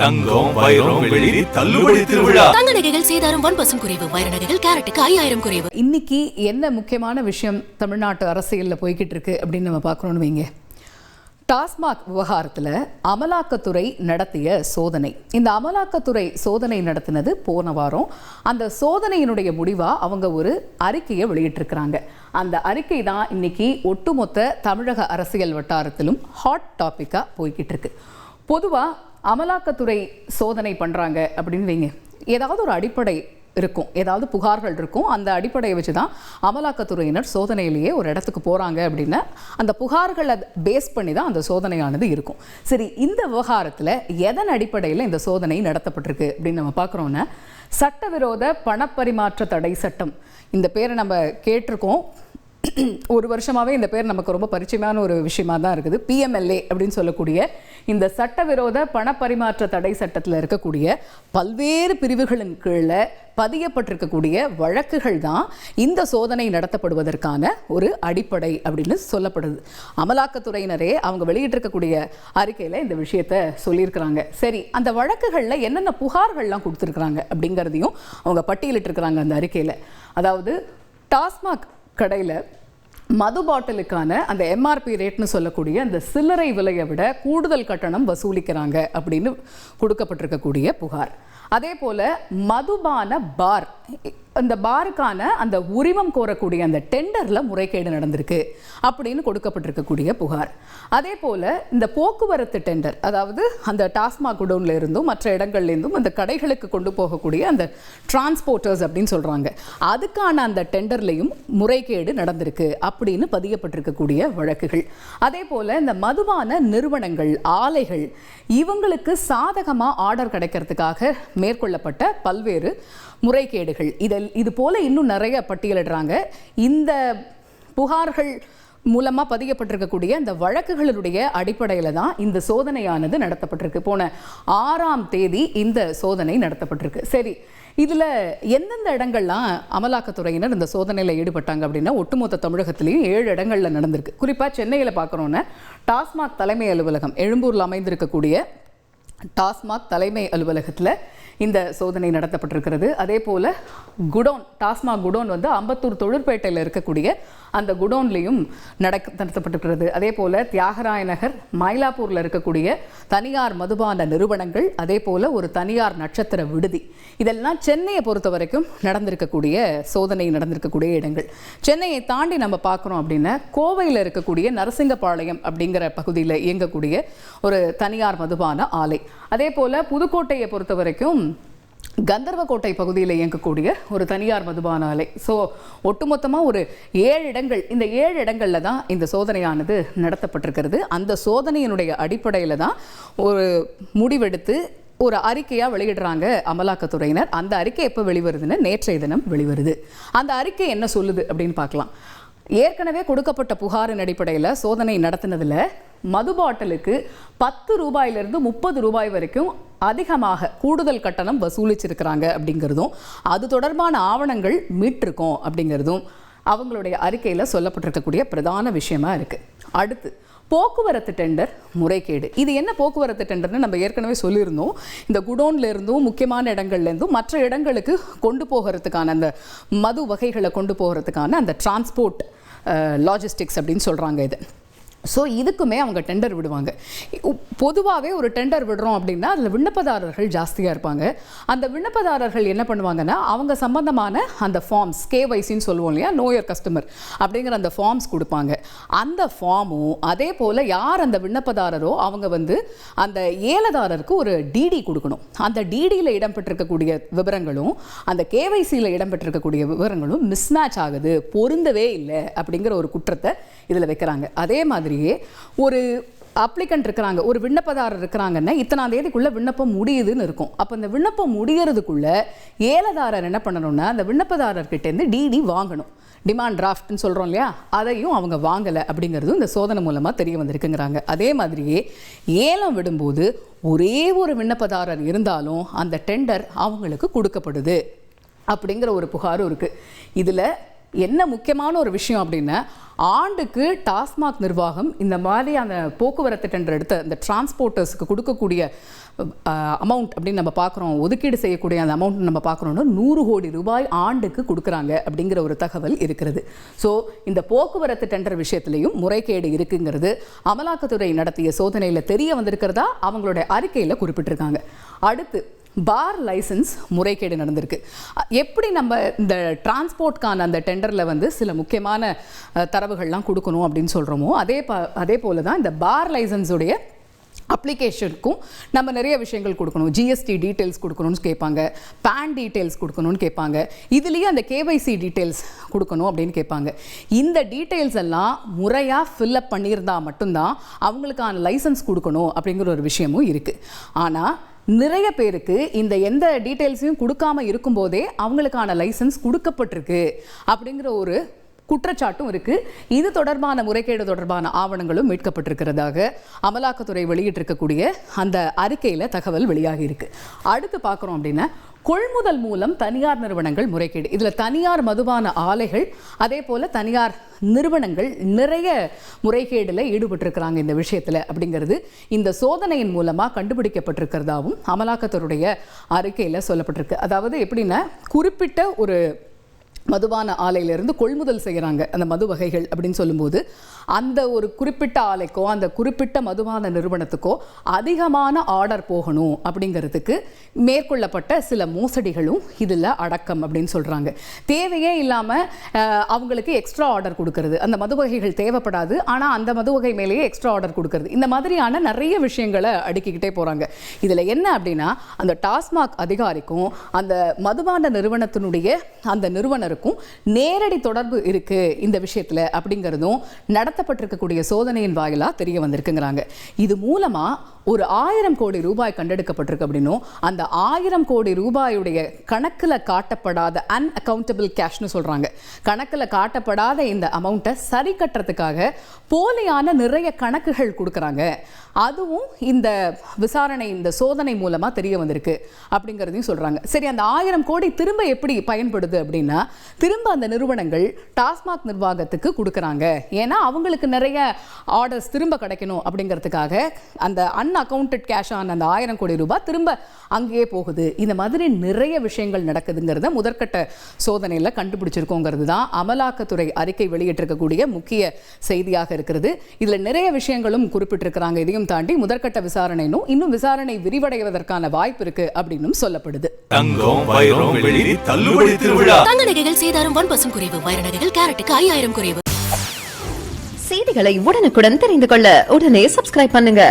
தங்கம் வைரம் வெள்ளி தள்ளுபடி திருவிழா. தங்க நகைகள் சேதாரம் 1% குறைவு, வைர நகைகள் கேரட்டுக்கு 5000 குறைவு. இன்னைக்கு என்ன முக்கியமான விஷயம் தமிழ்நாட்டு அரசியலில் போய்கிட்டு இருக்கு அப்படின்னு நம்ம பார்க்கணும்னு வைங்க. டாஸ்மாக் விவகாரத்தில் அமலாக்கத்துறை நடத்திய சோதனை. இந்த அமலாக்கத்துறை சோதனை நடத்தினது போன வாரம். அந்த சோதனையினுடைய முடிவாக அவங்க ஒரு அறிக்கையை வெளியிட்டிருக்கிறாங்க. அந்த அறிக்கை தான் இன்னைக்கு ஒட்டுமொத்த தமிழக அரசியல் வட்டாரத்திலும் ஹாட் டாப்பிக்காக போய்கிட்டு இருக்கு. பொதுவாக அமலாக்கத்துறை சோதனை பண்ணுறாங்க அப்படின்னு வைங்க, ஏதாவது ஒரு அடிப்படை இருக்கும், ஏதாவது புகார்கள் இருக்கும். அந்த அடிப்படையை வச்சு தான் அமலாக்கத்துறையினர் சோதனையிலேயே ஒரு இடத்துக்கு போகிறாங்க அப்படின்னா அந்த புகார்களை பேஸ் பண்ணி தான் அந்த சோதனையானது இருக்கும். சரி, இந்த விவகாரத்தில் எதன் அடிப்படையில் இந்த சோதனை நடத்தப்பட்டிருக்கு அப்படின்னு நம்ம பார்க்குறோன்னா, சட்டவிரோத பணப்பரிமாற்ற தடை சட்டம். இந்த பேரை நம்ம கேட்டிருக்கோம். ஒரு வருஷமாகவே இந்த பேர் நமக்கு ரொம்ப பரிச்சயமான ஒரு விஷயமா தான் இருக்குது. PMLA அப்படின்னு சொல்லக்கூடிய இந்த சட்டவிரோத பணப்பரிமாற்ற தடை சட்டத்தில் இருக்கக்கூடிய பல்வேறு பிரிவுகளின் கீழே பதியப்பட்டிருக்கக்கூடிய வழக்குகள் தான் இந்த சோதனை நடத்தப்படுவதற்கான ஒரு அடிப்படை அப்படின்னு சொல்லப்படுது. அமலாக்கத்துறையினரே அவங்க வெளியிட்டிருக்கக்கூடிய அறிக்கையில் இந்த விஷயத்த சொல்லியிருக்கிறாங்க. சரி, அந்த வழக்குகளில் என்னென்ன புகார்கள்லாம் கொடுத்துருக்குறாங்க அப்படிங்கிறதையும் அவங்க பட்டியலிட்டிருக்கிறாங்க அந்த அறிக்கையில். அதாவது டாஸ்மாக் கடையில் மது பாட்டிலுக்கான அந்த MRP ரேட்னு சொல்லக்கூடிய அந்த சில்லறை விலையை விட கூடுதல் கட்டணம் வசூலிக்கிறாங்க அப்படின்னு கொடுக்கப்பட்டிருக்கக்கூடிய புகார். அதே போல் மதுபான பார், அந்த பாருக்கான அந்த உரிமம் கோரக்கூடிய அந்த டெண்டரில் முறைகேடு நடந்திருக்கு அப்படின்னு கொடுக்கப்பட்டிருக்கக்கூடிய புகார். அதே போல் இந்த போக்குவரத்து டெண்டர், அதாவது அந்த டாஸ்மாக் குடோன்ல இருந்தும் மற்ற இடங்கள்லேருந்தும் அந்த கடைகளுக்கு கொண்டு போகக்கூடிய அந்த டிரான்ஸ்போர்ட்டர்ஸ் அப்படின்னு சொல்கிறாங்க, அதுக்கான அந்த டெண்டர்லையும் முறைகேடு நடந்திருக்கு அப்படின்னு பதியப்பட்டிருக்கக்கூடிய வழக்குகள். அதே போல் இந்த மதுபான நிறுவனங்கள், ஆலைகள், இவங்களுக்கு சாதகமாக ஆர்டர் கிடைக்கிறதுக்காக மேற்கொள்ளப்பட்ட பல்வேறு முறைகேடுகள், இது போல இன்னும் நிறைய பட்டியலிடுறாங்க. இந்த புகார்கள் மூலமாக பதியப்பட்டிருக்கக்கூடிய அந்த வழக்குகளுடைய அடிப்படையில் தான் இந்த சோதனையானது நடத்தப்பட்டிருக்கு. போன 6ஆம் தேதி இந்த சோதனை நடத்தப்பட்டிருக்கு. சரி, இதில் எந்தெந்த இடங்கள்லாம் அமலாக்கத்துறையினர் இந்த சோதனையில் ஈடுபட்டாங்க அப்படின்னா, ஒட்டுமொத்த தமிழகத்திலையும் 7 இடங்களில் நடந்திருக்கு. குறிப்பாக சென்னையில் பார்க்குறோன்னா, டாஸ்மாக் தலைமை அலுவலகம், எழும்பூரில் அமைந்திருக்கக்கூடிய டாஸ்மாக் தலைமை அலுவலகத்தில் இந்த சோதனை நடத்தப்பட்டிருக்கிறது. அதே போல் குடோன், டாஸ்மாக் குடோன் வந்து அம்பத்தூர் தொழிற்பேட்டையில் இருக்கக்கூடிய அந்த குடோன்லேயும் நடத்தப்பட்டிருக்கிறது. அதே போல் தியாகராய நகர், மயிலாப்பூரில் இருக்கக்கூடிய தனியார் மதுபான நிறுவனங்கள், அதே போல் ஒரு தனியார் நட்சத்திர விடுதி, இதெல்லாம் சென்னையை பொறுத்த வரைக்கும் நடந்திருக்கக்கூடிய சோதனை நடந்திருக்கக்கூடிய இடங்கள். சென்னையை தாண்டி நம்ம பார்க்குறோம் அப்படின்னா, கோவையில் இருக்கக்கூடிய நரசிங்கபாளையம் அப்படிங்கிற பகுதியில் இயங்கக்கூடிய ஒரு தனியார் மதுபான ஆலை. அதே போல் புதுக்கோட்டையை பொறுத்த வரைக்கும் கந்தர்வக்கோட்டை பகுதியில் இயங்கக்கூடிய ஒரு தனியார் மதுபான ஆலை. ஸோ ஒட்டுமொத்தமாக ஒரு 7 இடங்கள், இந்த 7 இடங்களில் தான் இந்த சோதனையானது நடத்தப்பட்டிருக்கிறது. அந்த சோதனையினுடைய அடிப்படையில் தான் ஒரு முடிவெடுத்து ஒரு அறிக்கையாக வெளியிடுறாங்க அமலாக்கத்துறையினர். அந்த அறிக்கை எப்போ வெளிவருதுன்னு, நேற்றைய தினம் வெளிவருது. அந்த அறிக்கை என்ன சொல்லுது அப்படின்னு பார்க்கலாம். ஏற்கனவே கொடுக்கப்பட்ட புகாரின் அடிப்படையில் சோதனை நடத்தினதில் மது பாட்டிலுக்கு 10 ரூபாயிலிருந்து 30 ரூபாய் வரைக்கும் அதிகமாக கூடுதல் கட்டணம் வசூலிச்சிருக்கிறாங்க அப்படிங்கிறதும், அது தொடர்பான ஆவணங்கள் மீட்டிருக்கோம் அப்படிங்கிறதும் அவங்களுடைய அறிக்கையில் சொல்லப்பட்டிருக்கக்கூடிய பிரதான விஷயமா இருக்குது. அடுத்து போக்குவரத்து டெண்டர் முறைகேடு. இது என்ன போக்குவரத்து டெண்டர்னு நம்ம ஏற்கனவே சொல்லியிருந்தோம். இந்த குடோன்லேருந்தும் முக்கியமான இடங்கள்லேருந்தும் மற்ற இடங்களுக்கு கொண்டு போகிறதுக்கான அந்த மது வகைகளை கொண்டு போகிறதுக்கான அந்த டிரான்ஸ்போர்ட் லாஜிஸ்டிக்ஸ் அப்படின்னு சொல்கிறாங்க இது. ஸோ இதுக்குமே அவங்க டெண்டர் விடுவாங்க. பொதுவாகவே ஒரு டெண்டர் விடுறோம் அப்படின்னா அதில் விண்ணப்பதாரர்கள் ஜாஸ்தியாக இருப்பாங்க. அந்த விண்ணப்பதாரர்கள் என்ன பண்ணுவாங்கன்னா, அவங்க சம்பந்தமான அந்த ஃபார்ம்ஸ், KYCன்னு சொல்லுவோம் இல்லையா, நோ யுவர் கஸ்டமர் அப்படிங்கிற அந்த ஃபார்ம்ஸ் கொடுப்பாங்க. அந்த ஃபார்மும் அதே போல் யார் அந்த விண்ணப்பதாரரோ அவங்க வந்து அந்த ஏலதாரருக்கு ஒரு DD கொடுக்கணும். அந்த DDயில் இடம்பெற்றிருக்கக்கூடிய விவரங்களும் அந்த KYCயில் இடம்பெற்றிருக்கக்கூடிய விவரங்களும் மிஸ்மேட்ச் ஆகுது, பொருந்தவே இல்லை அப்படிங்கிற ஒரு குற்றத்தை இதில் வைக்கிறாங்க. அதே மாதிரி ஒரு அப்ளிகண்ட் இருக்கிறாங்க, ஒரு விண்ணப்பதாரர் இருக்கிறாங்கன்னா இத்தனாம் தேதிக்குள்ளே விண்ணப்பம் முடியுதுன்னு இருக்கும். அப்போ இந்த விண்ணப்பம் முடிகிறதுக்குள்ள ஏலதாரர் என்ன பண்ணணும்னா, அந்த விண்ணப்பதாரர்கிட்டேருந்து DD வாங்கணும். டிமாண்ட் டிராஃப்ட்னு சொல்கிறோம் இல்லையா, அதையும் அவங்க வாங்கலை அப்படிங்கிறதும் இந்த சோதனை மூலமாக தெரிய வந்திருக்குங்கிறாங்க. அதே மாதிரியே ஏலம் விடும்போது ஒரே ஒரு விண்ணப்பதாரர் இருந்தாலும் அந்த டெண்டர் அவங்களுக்கு கொடுக்கப்படுது அப்படிங்கிற ஒரு புகாரும் இருக்குது. இதில் என்ன முக்கியமான ஒரு விஷயம் அப்படின்னா, ஆண்டுக்கு டாஸ்மாக் நிர்வாகம் இந்த மாதிரி அந்த போக்குவரத்து டெண்டர் எடுத்த அந்த டிரான்ஸ்போர்ட்டர்ஸுக்கு கொடுக்கக்கூடிய அமௌண்ட் அப்படின்னு நம்ம பார்க்குறோம், ஒதுக்கீடு செய்யக்கூடிய அந்த அமௌண்ட் நம்ம பார்க்குறோம்னா 100 கோடி ரூபாய் ஆண்டுக்கு கொடுக்குறாங்க அப்படிங்கிற ஒரு தகவல் இருக்கிறது. ஸோ இந்த போக்குவரத்து டெண்டர் விஷயத்துலையும் முறைகேடு இருக்குங்கிறது அமலாக்கத்துறை நடத்திய சோதனையில் தெரிய வந்திருக்கிறதா அவங்களுடைய அறிக்கையில் குறிப்பிட்டிருக்காங்க. அடுத்து பார் லைசன்ஸ் முறைகேடு நடந்திருக்கு. எப்படி நம்ம இந்த டிரான்ஸ்போர்ட்கான அந்த டெண்டரில் வந்து சில முக்கியமான தரவுகள்லாம் கொடுக்கணும் அப்படின்னு சொல்கிறோமோ அதே போல தான் இந்த பார் லைசன்ஸுடைய அப்ளிகேஷனுக்கும் நம்ம நிறைய விஷயங்கள் கொடுக்கணும். ஜிஎஸ்டி டீட்டெயில்ஸ் கொடுக்கணும்னு கேட்பாங்க, பேன் டீட்டெயில்ஸ் கொடுக்கணும்னு கேட்பாங்க, இதுலேயே அந்த கேவைசி டீட்டெயில்ஸ் கொடுக்கணும் அப்படின்னு கேட்பாங்க. இந்த டீட்டெயில்ஸ் எல்லாம் முறையாக ஃபில்அப் பண்ணியிருந்தால் மட்டும்தான் அவங்களுக்கான லைசன்ஸ் கொடுக்கணும் அப்படிங்கிற ஒரு விஷயமும் இருக்குது. ஆனால் நிறைய பேருக்கு இந்த எந்த டீட்டெயில்ஸையும் கொடுக்காம இருக்கும்போதே அவங்களுக்கான லைசன்ஸ் கொடுக்கப்பட்டிருக்கு அப்படிங்கிற ஒரு குற்றச்சாட்டும் இருக்கு. இது தொடர்பான முறைகேடு தொடர்பான ஆவணங்களும் மீட்கப்பட்டிருக்கிறதாக அமலாக்கத்துறை வெளியிட்டிருக்கக்கூடிய அந்த அறிக்கையில் தகவல் வெளியாகி இருக்கு. அடுத்து பார்க்குறோம் அப்படின்னா, கொள்முதல் மூலம் தனியார் நிறுவனங்கள் முறைகேடு. இதில் தனியார் மதுபான ஆலைகள் அதே போல் தனியார் நிறுவனங்கள் நிறைய முறைகேடில் ஈடுபட்டிருக்கிறாங்க இந்த விஷயத்தில் அப்படிங்கிறது இந்த சோதனையின் மூலமாக கண்டுபிடிக்கப்பட்டிருக்கிறதாவும் அமலாக்கத்துறையுடைய அறிக்கையில் சொல்லப்பட்டிருக்கு. அதாவது எப்படின்னா, குறிப்பிட்ட ஒரு மதுபான ஆலையிலிருந்து கொள்முதல் செய்கிறாங்க அந்த மது வகைகள் அப்படின்னு சொல்லும்போது அந்த ஒரு குறிப்பிட்ட ஆலைக்கோ அந்த குறிப்பிட்ட மதுபான நிறுவனத்துக்கோ அதிகமான ஆர்டர் போகணும் அப்படிங்கிறதுக்கு மேற்கொள்ளப்பட்ட சில மோசடிகளும் இதில் அடக்கம் அப்படின்னு சொல்கிறாங்க. தேவையே இல்லாமல் அவங்களுக்கு எக்ஸ்ட்ரா ஆர்டர் கொடுக்கறது, அந்த மது வகைகள் தேவைப்படாது ஆனால் அந்த மது வகை மேலேயே எக்ஸ்ட்ரா ஆர்டர் கொடுக்கறது, இந்த மாதிரியான நிறைய விஷயங்களை அடுக்கிக்கிட்டே போகிறாங்க. இதில் என்ன அப்படின்னா, அந்த டாஸ்மாக் அதிகாரிக்கும் அந்த மதுபான நிறுவனத்தினுடைய அந்த நிறுவனருக்கும் நேரடி தொடர்பு இருக்கு இந்த விஷயத்துல அப்படிங்கிறதும் நடத்தப்பட்டிருக்கக்கூடிய சோதனையின் வாயிலாக தெரிய வந்திருக்குங்கிறாங்க. இது மூலமா ஒரு 1000 கோடி ரூபாய் கண்டெடுக்கப்பட்டிருக்கு அப்படின்னும், அந்த 1000 கோடி ரூபாயுடைய கணக்கில் காட்டப்படாத அன்அக்கவுண்டபிள் கேஷ்னு சொல்றாங்க, கணக்கில் காட்டப்படாத இந்த அமௌண்ட்டை சரி கட்டுறதுக்காக போலியான நிறைய கணக்குகள் கொடுக்குறாங்க. அதுவும் இந்த விசாரணை இந்த சோதனை மூலமா தெரிய வந்திருக்கு அப்படிங்கிறதையும் சொல்றாங்க. சரி, அந்த 1000 கோடி திரும்ப எப்படி பயன்படுது அப்படின்னா, திரும்ப அந்த நிறுவனங்கள் டாஸ்மாக் நிர்வாகத்துக்கு கொடுக்குறாங்க. ஏன்னா அவங்களுக்கு நிறைய ஆர்டர்ஸ் திரும்ப கிடைக்கணும் அப்படிங்கிறதுக்காக அந்த அன்அக்கவுண்டட் கேஷ் ஆன அந்த 1000 கோடி ரூபாய் திரும்ப அங்கேயே போகுது. இந்த மாதிரி நிறைய விஷயங்கள் நடக்குதுங்கிறத முதற்கட்ட சோதனையில் கண்டுபிடிச்சிருக்கோங்கிறது தான் அமலாக்கத்துறை அறிக்கை வெளியிட்டிருக்கக்கூடிய முக்கிய செய்தியாக இருக்கிறது. இதில் நிறைய விஷயங்களும் குறிப்பிட்டிருக்கிறாங்க. இதையும் தாண்டி முதற்கட்ட விசாரணையும் இன்னும் விசாரணை விரிவடைவதற்கான வாய்ப்பு இருக்கு அப்படின்னு சொல்லப்படுது. தங்கம், வைரம், வெள்ளி தள்ளுபடி திருவிழா. தங்க நகைகள் சேதாரம் 1% குறைவு, வைர நகைகள் கேரட்டுக்கு 5000 குறைவு. செய்திகளை உடனுக்குடன் தெரிந்து கொள்ள உடனே சப்ஸ்கிரைப் பண்ணுங்க.